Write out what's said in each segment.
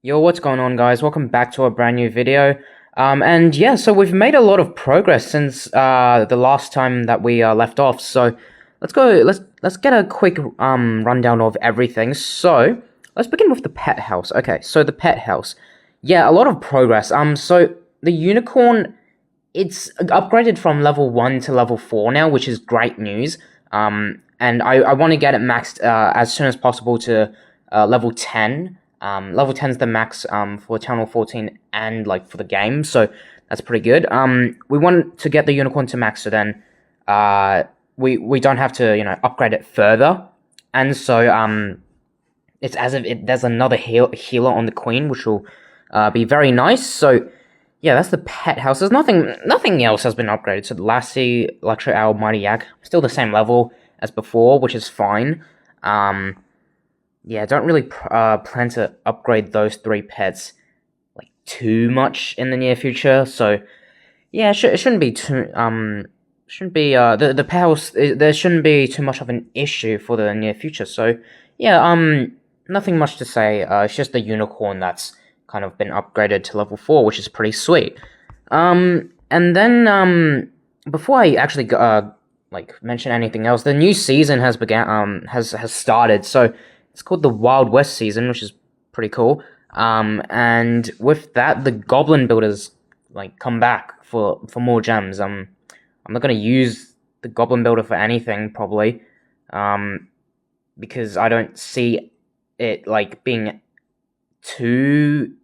Yo, what's going on, guys? Welcome back to a brand new video. And yeah, so we've made a lot of progress since the last time that we left off. So let's go. Let's get a quick rundown of everything. So let's begin with the pet house. Okay, so the pet house. Yeah, a lot of progress. So the unicorn, it's upgraded from level 1 to level 4 now, which is great news. And I want to get it maxed as soon as possible to level 10. Level 10 is the max for Channel 14 and like for the game, so that's pretty good. We want to get the unicorn to max, so then we don't have to upgrade it further, and so it's as if there's another healer on the queen, which will be very nice. So yeah, that's the pet house. There's nothing else has been upgraded. So the Lassie, Electro Owl, Mighty Yak, still the same level as before, which is fine. Yeah, don't really plan to upgrade those 3 pets like too much in the near future. So yeah, it shouldn't be too the pet house. There shouldn't be too much of an issue for the near future. So yeah, nothing much to say. It's just the unicorn that's kind of been upgraded to level 4, which is pretty sweet. And then before I actually mention anything else, the new season has started. So it's called the Wild West season, which is pretty cool. And with that, the Goblin Builders come back for more gems. I'm not gonna use the Goblin Builder for anything probably, because I don't see it being too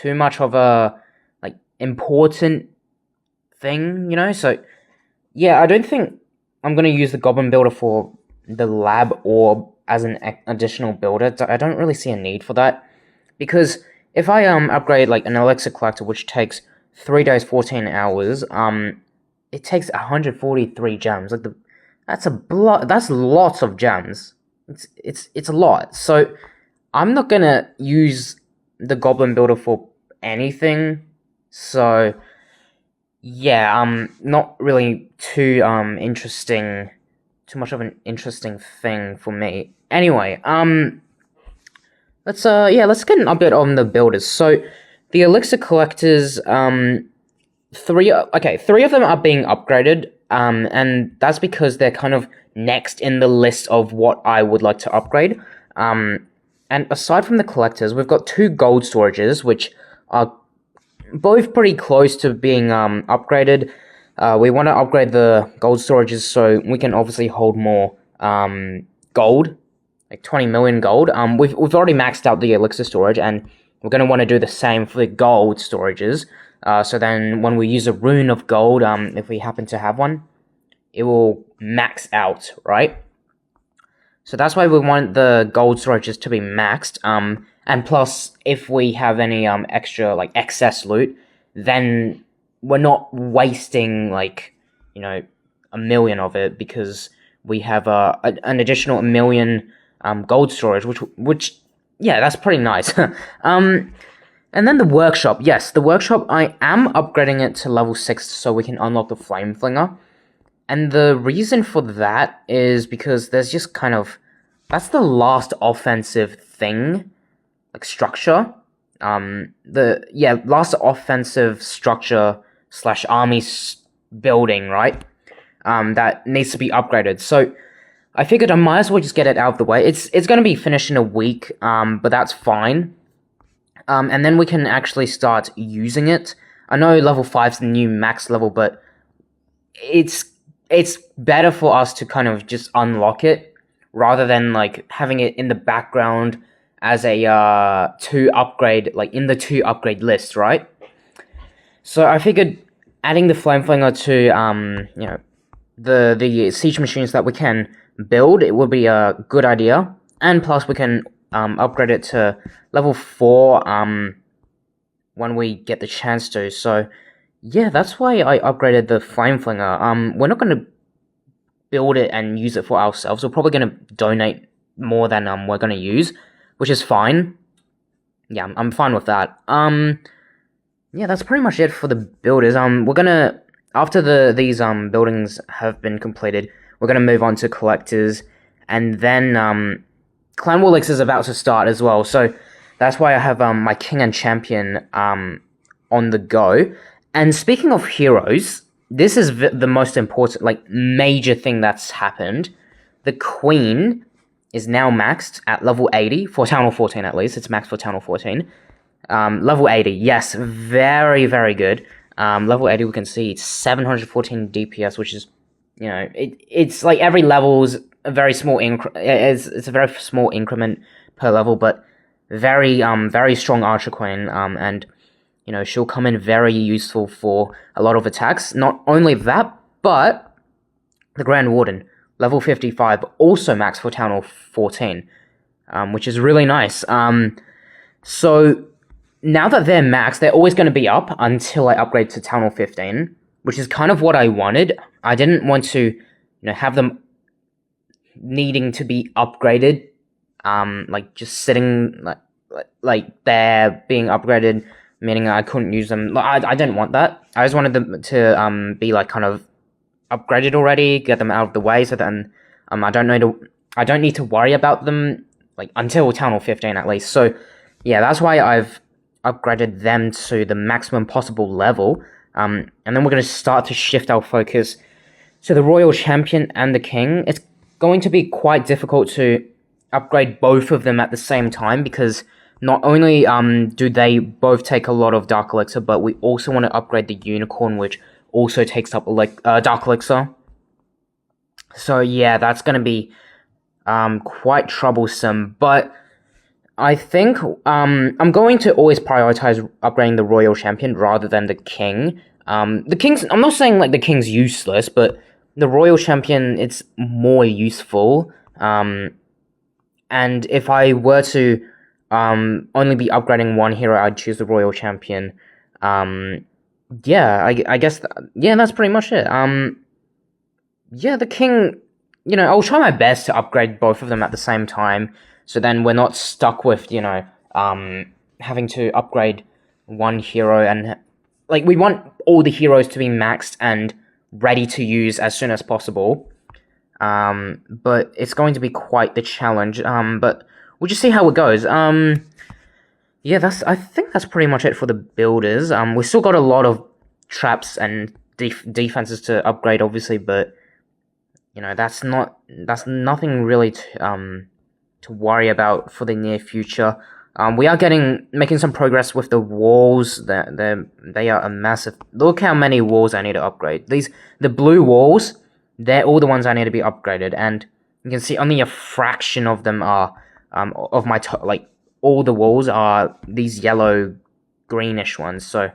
much of a important thing, So yeah, I don't think I'm gonna use the Goblin Builder for the lab or as an additional builder. I don't really see a need for that, because if I upgrade an elixir collector, which takes 3 days 14 hours, it takes 143 gems. That's lots of gems. It's a lot. So I'm not gonna use the Goblin Builder for anything. So yeah, not really too much of an interesting thing for me. Anyway, let's get an update on the builders. So the elixir collectors, 3 of them are being upgraded, and that's because they're kind of next in the list of what I would like to upgrade. And aside from the collectors, we've got 2 gold storages, which are both pretty close to being upgraded. We want to upgrade the gold storages so we can obviously hold more gold, 20 million gold. We've already maxed out the elixir storage, and we're going to want to do the same for the gold storages. So then when we use a rune of gold, if we happen to have one, it will max out, right? So that's why we want the gold storages to be maxed. And plus, if we have any extra excess loot, then we're not wasting a million of it, because we have an additional 1 million gold storage, which yeah, that's pretty nice. And then the workshop. Yes, the workshop, I am upgrading it to level 6 so we can unlock the flame flinger. And the reason for that is because there's just that's the last offensive thing, structure. Last offensive structure / army building, right? That needs to be upgraded. So I figured I might as well just get it out of the way. It's going to be finished in a week, but that's fine. And then we can actually start using it. I know level 5 is the new max level, but it's better for us to kind of just unlock it rather than having it in the background as a 2 upgrade, in the 2 upgrade list, right? So I figured adding the flame flinger to the siege machines that we can build, it would be a good idea. And plus we can upgrade it to level 4 when we get the chance to. So yeah, that's why I upgraded the flame flinger. We're not going to build it and use it for ourselves. We're probably going to donate more than we're going to use, which is fine. Yeah, I'm fine with that. Yeah, that's pretty much it for the builders. We're gonna, after these buildings have been completed, we're gonna move on to collectors, and then Clan War Elixir is about to start as well. So That's why I have my king and champion on the go. And speaking of heroes, this is the most important, like, major thing that's happened. The queen is now maxed at level 80 for Town Hall 14 at least. It's maxed for Town Hall 14. Level 80, yes, very, very good. Level 80, we can see it's 714 DPS, which is, you know, it's like every level's a very small it's a very small increment per level, but very strong Archer Queen, and, you know, she'll come in very useful for a lot of attacks. Not only that, but the Grand Warden, level 55, also max for Town Hall 14, which is really nice. So now that they're maxed, they're always going to be up until I upgrade to Town Hall 15, which is kind of what I wanted. I didn't want to, you know, have them needing to be upgraded, like just sitting like they're being upgraded, meaning I couldn't use them. I didn't want that. I just wanted them to be like kind of upgraded already, get them out of the way, so then I don't need to worry about them like until Town Hall 15 at least. So yeah, that's why I've upgraded them to the maximum possible level. And then we're going to start to shift our focus to the Royal Champion and the King. It's going to be quite difficult to upgrade both of them at the same time, because not only do they both take a lot of Dark Elixir, but we also want to upgrade the Unicorn, which also takes up Dark Elixir. So yeah, that's going to be quite troublesome, but I think I'm going to always prioritize upgrading the Royal Champion rather than the King. The King's, I'm not saying like the King's useless, but the Royal Champion, it's more useful. And if I were to only be upgrading one hero, I'd choose the Royal Champion. Yeah, I guess, yeah, that's pretty much it. Yeah, the King, you know, I'll try my best to upgrade both of them at the same time, so then we're not stuck with, you know, having to upgrade one hero, and, like, we want all the heroes to be maxed and ready to use as soon as possible. But it's going to be quite the challenge, but we'll just see how it goes. Yeah, I think that's pretty much it for the builders. We still got a lot of traps and defenses to upgrade, obviously, but, you know, that's nothing really to worry about for the near future. We are making some progress with the walls. They are a massive. Look how many walls I need to upgrade. The blue walls, they're all the ones I need to be upgraded, and you can see only a fraction of them are of my like all the walls are these yellow greenish ones. So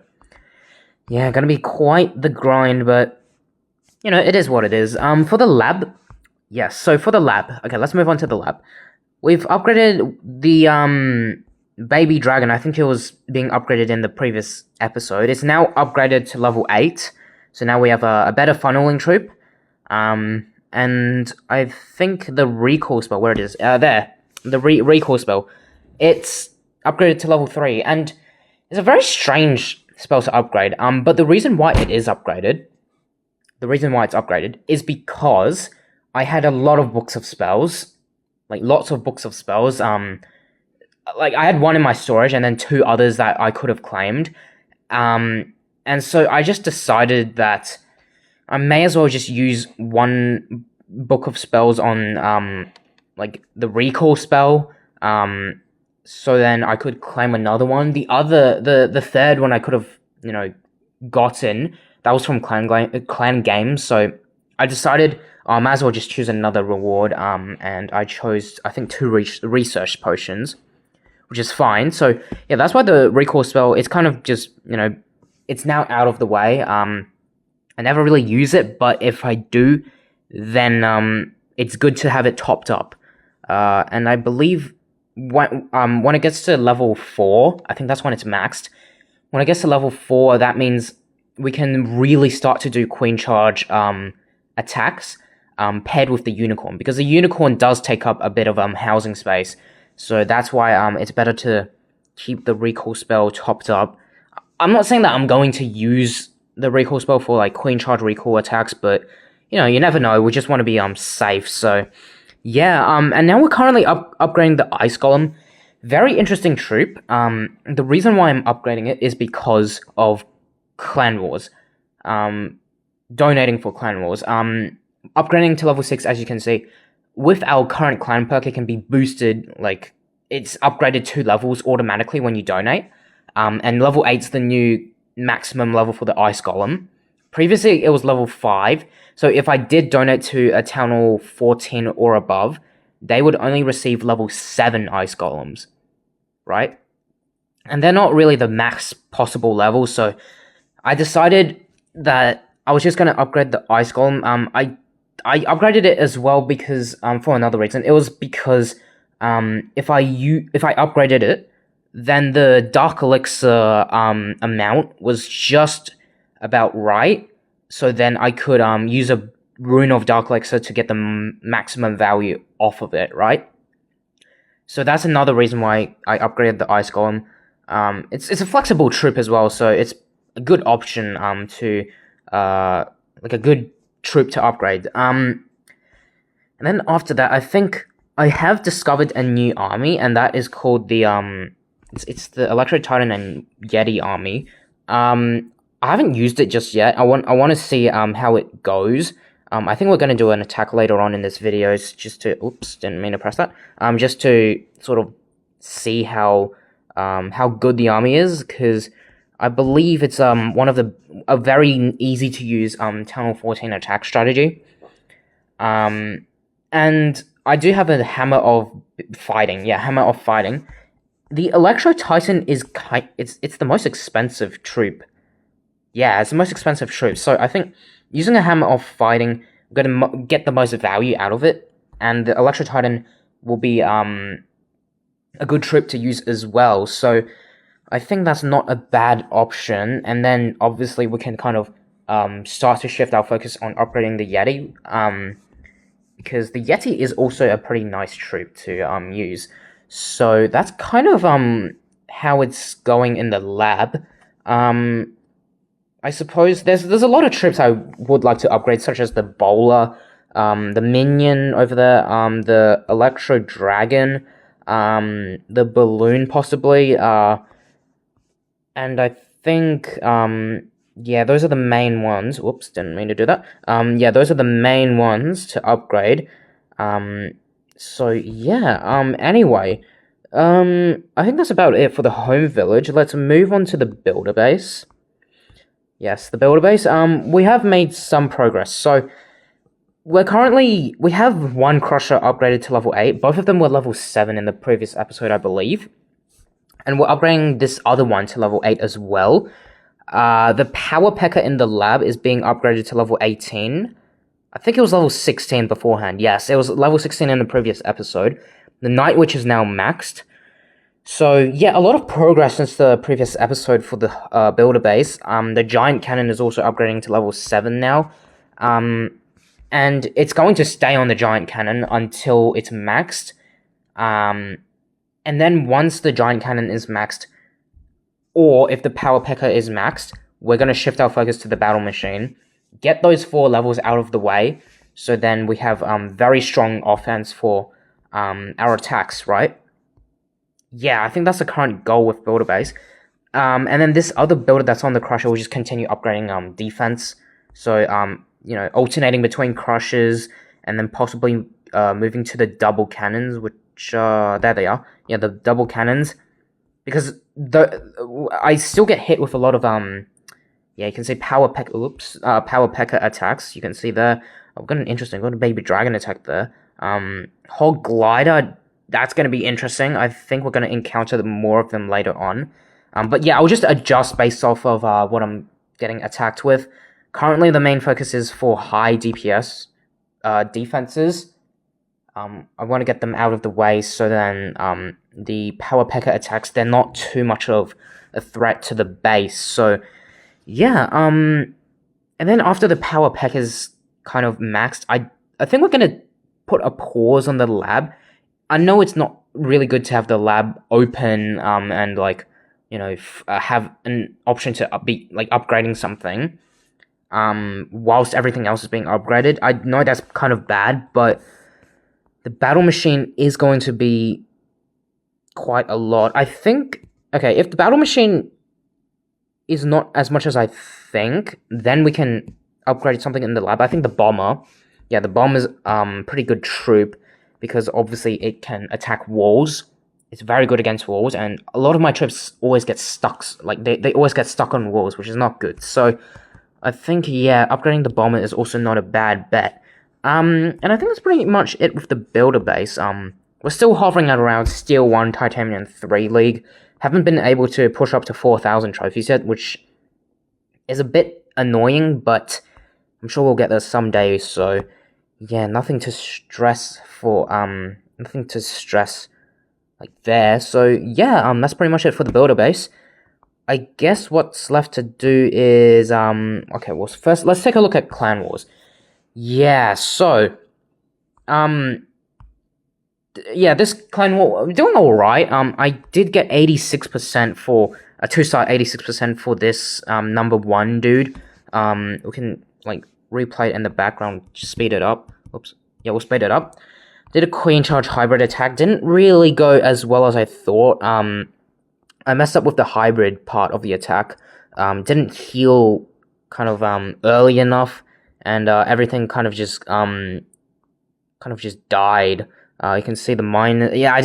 yeah, gonna be quite the grind, but you know, it is what it is. For the lab, yes. So for the lab, okay, let's move on to the lab. We've upgraded the baby dragon. I think it was being upgraded in the previous episode. It's now upgraded to level 8. So now we have a better funneling troop. And I think the recall spell, where it is, there, the recall spell, it's upgraded to level 3, and it's a very strange spell to upgrade. But the reason why it's upgraded is because I had a lot of books of spells, like lots of books of spells. Like I had one in my storage, and then 2 others that I could have claimed. And so I just decided that I may as well just use one book of spells on like the recall spell. So then I could claim another one. The third one I could have, you know, gotten, that was from clan games. So I decided I might as well just choose another reward. And I chose, I think, 2 research potions, which is fine. So yeah, that's why the recall spell, it's kind of just, you know, it's now out of the way. I never really use it, but if I do, then it's good to have it topped up. And I believe when it gets to level 4, I think that's when it's maxed. When it gets to level 4, that means we can really start to do queen charge attacks paired with the unicorn, because the unicorn does take up a bit of housing space. So that's why it's better to keep the recall spell topped up. I'm not saying that I'm going to use the recall spell for like queen charge recall attacks, but you know, you never know. We just want to be safe. So yeah, and now we're currently upgrading the ice golem. Very interesting troop. The reason why I'm upgrading it is because of Clan Wars. Um, Donating for Clan Wars. Upgrading to level 6, as you can see, with our current clan perk, it can be boosted, like, it's upgraded 2 levels automatically when you donate. And level 8's the new maximum level for the Ice Golem. Previously, it was level 5, so if I did donate to a Town Hall 14 or above, they would only receive level 7 Ice Golems, right? And they're not really the max possible level, so I decided that I was just going to upgrade the Ice Golem. I upgraded it as well because for another reason. It was because if I upgraded it, then the Dark Elixir amount was just about right. So then I could use a Rune of Dark Elixir to get the maximum value off of it, right? So that's another reason why I upgraded the Ice Golem. It's a flexible troop as well, so it's a good option to like a good troop to upgrade. And then after that, I think I have discovered a new army, and that is called the it's the Electro Titan and Yeti army. I haven't used it just yet. I want to see how it goes. I think we're going to do an attack later on in this video, just to oops, didn't mean to press that. Just to sort of see how good the army is, because I believe it's one of a very easy to use Town Hall 14 attack strategy. And I do have a Hammer of Fighting. Yeah, Hammer of Fighting. The Electro Titan is it's the most expensive troop. Yeah, it's the most expensive troop. So I think using a Hammer of Fighting, I'm going to get the most value out of it, and the Electro Titan will be a good troop to use as well. So I think that's not a bad option. And then obviously we can kind of start to shift our focus on upgrading the Yeti, because the Yeti is also a pretty nice troop to use. So that's kind of how it's going in the lab. I suppose there's a lot of troops I would like to upgrade, such as the Bowler, the Minion over there, the Electro Dragon, the Balloon possibly, and I think yeah, those are the main ones. Whoops, didn't mean to do that. Yeah, those are the main ones to upgrade. So yeah, anyway, I think that's about it for the home village. Let's move on to the builder base. Yes, the builder base. We have made some progress. So we have one crusher upgraded to level 8. Both of them were level 7 in the previous episode, I believe. And we're upgrading this other one to level 8 as well. The Power Pecker in the lab is being upgraded to level 18. I think it was level 16 beforehand. Yes, it was level 16 in the previous episode. The Night Witch is now maxed. So yeah, a lot of progress since the previous episode for the builder base. The Giant Cannon is also upgrading to level 7 now. And it's going to stay on the Giant Cannon until it's maxed. And then once the Giant Cannon is maxed, or if the Power Pecker is maxed, we're going to shift our focus to the Battle Machine. Get those 4 levels out of the way, so then we have very strong offense for our attacks, right? Yeah, I think that's the current goal with builder base. And then this other builder that's on the crusher will just continue upgrading defense. So you know, alternating between crushers and then possibly moving to the double cannons, which there they are. Yeah, the double cannons, because I still get hit with a lot of yeah, you can see power pecker attacks. You can see there. I've got a baby dragon attack there. Hog glider. That's going to be interesting. I think we're going to encounter more of them later on. But yeah, I'll just adjust based off of what I'm getting attacked with. Currently, the main focus is for high DPS defenses. I want to get them out of the way, so then the Power Pecker attacks, they're not too much of a threat to the base. So yeah, and then after the Power Pecker's kind of maxed, I think we're going to put a pause on the lab. I know it's not really good to have the lab open and like, you know, have an option to be like upgrading something whilst everything else is being upgraded. I know that's kind of bad, but the battle machine is going to be quite a lot. I think, okay, if the battle machine is not as much as I think, then we can upgrade something in the lab. I think the bomber, yeah, the bomber is pretty good troop because obviously it can attack walls. It's very good against walls, and a lot of my troops always get stuck. Like they always get stuck on walls, which is not good. So I think, yeah, upgrading the bomber is also not a bad bet. And I think that's pretty much it with the builder base. We're still hovering at around Steel 1, Titanium 3 League. Haven't been able to push up to 4,000 trophies yet, which is a bit annoying, but I'm sure we'll get there someday. So yeah, nothing to stress like there. So yeah, that's pretty much it for the builder base. I guess what's left to do is okay, well, first let's take a look at Clan Wars. Yeah, so yeah, this Clan War, I'm doing all right. I did get 86% for a 2-star, 86% for this number 1 dude. We can like replay it in the background, just speed it up. Oops. Yeah, we'll speed it up. Did a Queen Charge hybrid attack. Didn't really go as well as I thought. I messed up with the hybrid part of the attack. Didn't heal kind of early enough, and everything kind of just died. You can see the mine. Yeah, I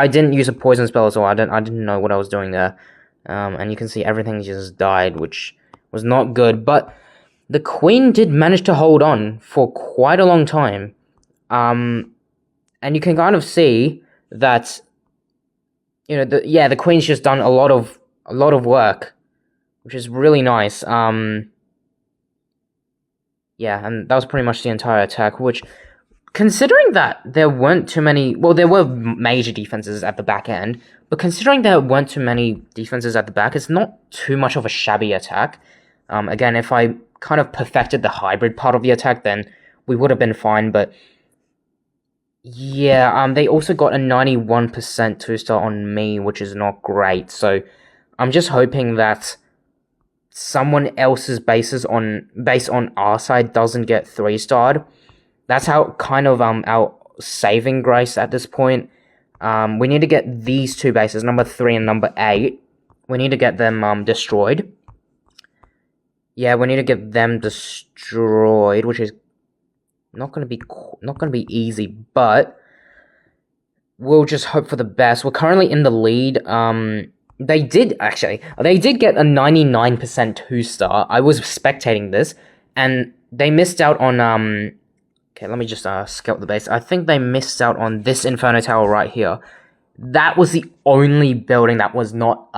didn't use a poison spell as well. I didn't know what I was doing there. And you can see everything just died, which was not good. But the queen did manage to hold on for quite a long time. And you can kind of see that, you know, the queen's just done a lot of work, which is really nice. Yeah, and that was pretty much the entire attack, which, considering that there weren't too many, well, there were major defenses at the back end, but considering there weren't too many defenses at the back, it's not too much of a shabby attack. Again, if I kind of perfected the hybrid part of the attack, then we would have been fine, but yeah, they also got a 91% 2-star on me, which is not great, so I'm just hoping that someone else's base on our side doesn't get 3-starred. That's how kind of our saving grace at this point. We need to get these two bases, number 3 and number 8. We need to get them destroyed. Yeah, we need to get them destroyed, which is not gonna be easy, but we'll just hope for the best. We're currently in the lead. They did get a 99% 2-star. I was spectating this, and they missed out on okay, let me just scout the base. I think they missed out on this Inferno Tower right here. That was the only building that was not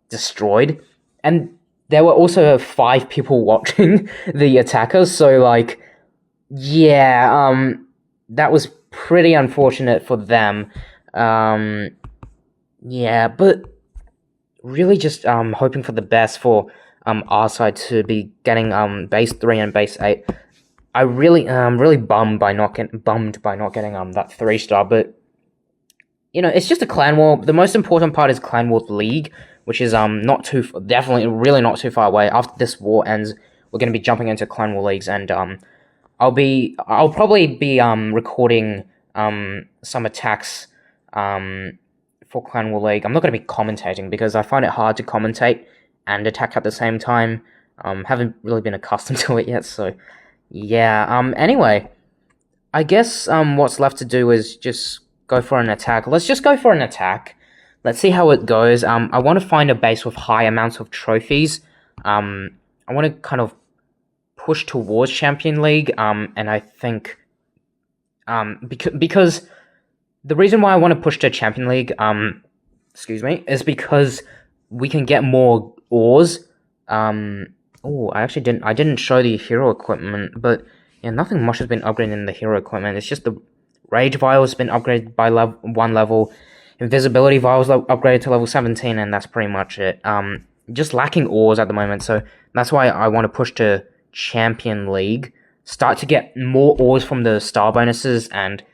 destroyed, and there were also 5 people watching the attackers. So like, yeah, that was pretty unfortunate for them. Yeah, but really just hoping for the best for our side to be getting base 3 and base 8. I really bummed by not getting that 3-star, but you know, it's just a clan war. The most important part is Clan War League, which is definitely really not too far away. After this war ends, we're going to be jumping into Clan War Leagues, and I'll probably be recording some attacks for Clan War League. I'm not going to be commentating because I find it hard to commentate and attack at the same time. Haven't really been accustomed to it yet, so yeah. Anyway, I guess what's left to do is just go for an attack. Let's just go for an attack. Let's see how it goes. I want to find a base with high amounts of trophies. I want to kind of push towards Champion League. And I think because the reason why I want to push to Champion League, is because we can get more ores. Oh, I didn't show the hero equipment, but yeah, nothing much has been upgraded in the hero equipment. It's just the Rage Vial has been upgraded by 1 level, Invisibility Vials upgraded to level 17, and that's pretty much it. Just lacking ores at the moment, so that's why I want to push to Champion League, start to get more ores from the star bonuses, and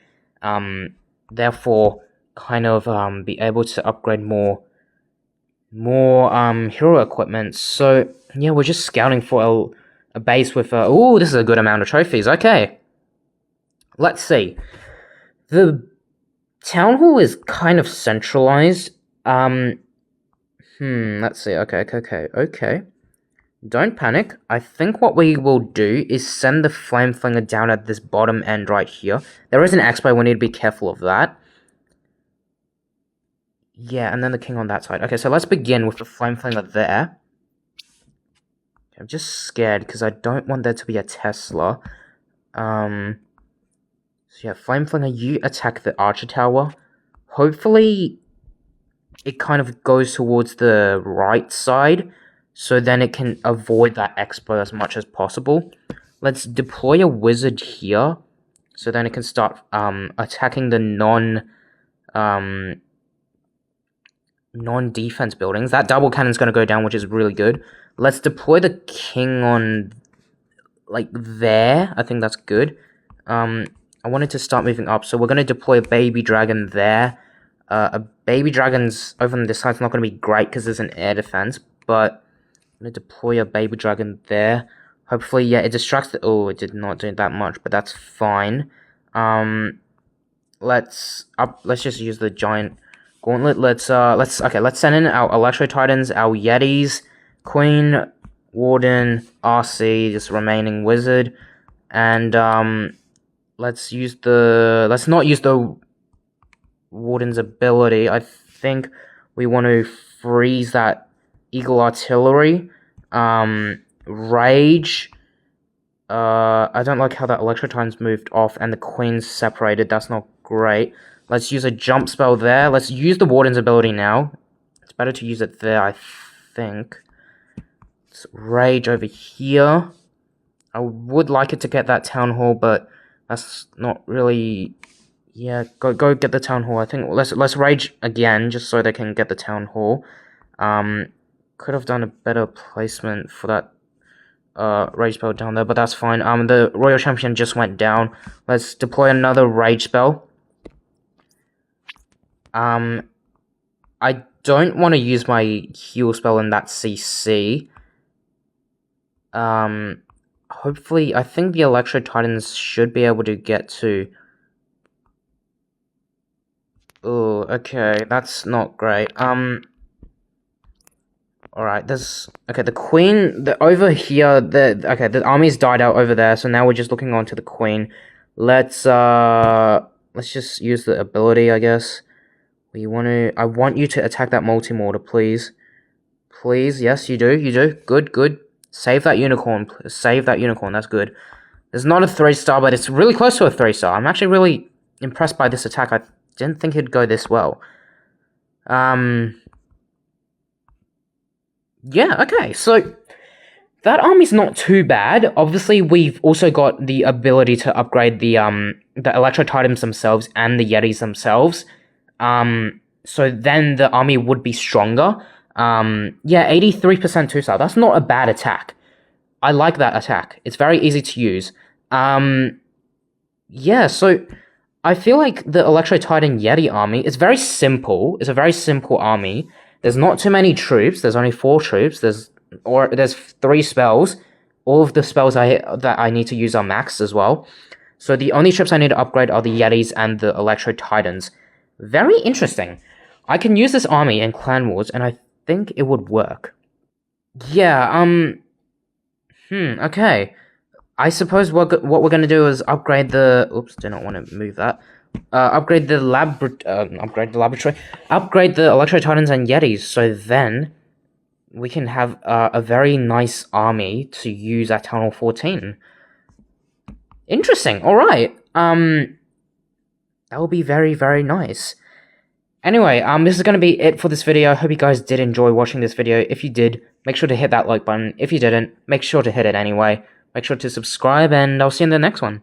therefore kind of be able to upgrade more hero equipment. So yeah, we're just scouting for a base with oh, this is a good amount of trophies. Okay, let's see. The Town Hall is kind of centralized. Let's see. Okay. Don't panic. I think what we will do is send the Flame Flinger down at this bottom end right here. There is an expo, we need to be careful of that. Yeah, and then the king on that side. Okay, so let's begin with the Flame Flinger there. I'm just scared because I don't want there to be a Tesla. So yeah, Flame Flinger, you attack the Archer Tower. Hopefully, it kind of goes towards the right side, so then it can avoid that expo as much as possible. Let's deploy a wizard here, so then it can start attacking the non-defense buildings. That double cannon's going to go down, which is really good. Let's deploy the king on, like, there. I think that's good. I wanted to start moving up, so we're going to deploy a baby dragon there. A baby dragon's over on this side's not going to be great because there's an air defense, but I'm going to deploy a baby dragon there. Hopefully, yeah, it distracts the... Oh, it did not do that much, but that's fine. Let's just use the giant gauntlet. Let's send in our Electro Titans, our Yetis, Queen, Warden, RC, this remaining wizard, and let's not use the Warden's ability. I think we want to freeze that Eagle Artillery. Rage. I don't like how that Electro Titan's moved off and the Queen's separated. That's not great. Let's use a jump spell there. Let's use the Warden's ability now. It's better to use it there, I think. Let's Rage over here. I would like it to get that Town Hall, but that's not really... Yeah, go get the Town Hall. I think let's Rage again, just so they can get the Town Hall. Could have done a better placement for that Rage spell down there, but that's fine. The Royal Champion just went down. Let's deploy another Rage spell. I don't want to use my heal spell in that CC. Hopefully, I think the Electro Titans should be able to get to... Oh, okay, that's not great. Alright, the Queen, over here, the army's died out over there, so now we're just looking on to the Queen. Let's just use the ability, I guess. I want you to attack that multi-mortar, please. Please, yes, you do. Good. Save that unicorn, that's good. It's not a 3-star, but it's really close to a 3-star. I'm actually really impressed by this attack. I didn't think it'd go this well. Yeah, okay, so that army's not too bad. Obviously, we've also got the ability to upgrade the Electro Titans themselves and the Yetis themselves. So then the army would be stronger. Yeah, 83% 2-star. That's not a bad attack. I like that attack. It's very easy to use. Yeah, so I feel like the Electro Titan Yeti army is very simple. It's a very simple army. There's not too many troops. There's only 4 troops. There's 3 spells. All of the spells that I need to use are maxed as well. So the only troops I need to upgrade are the Yetis and the Electro Titans. Very interesting. I can use this army in Clan Wars, and I think it would work. Yeah, okay. I suppose what we're gonna do is upgrade the... Oops, do not want to move that. Upgrade the laboratory. Upgrade the Electro Titans and Yetis, so then we can have a very nice army to use at Town Hall 14. Interesting, alright. That will be very, very nice. Anyway, this is going to be it for this video. I hope you guys did enjoy watching this video. If you did, make sure to hit that like button. If you didn't, make sure to hit it anyway. Make sure to subscribe, and I'll see you in the next one.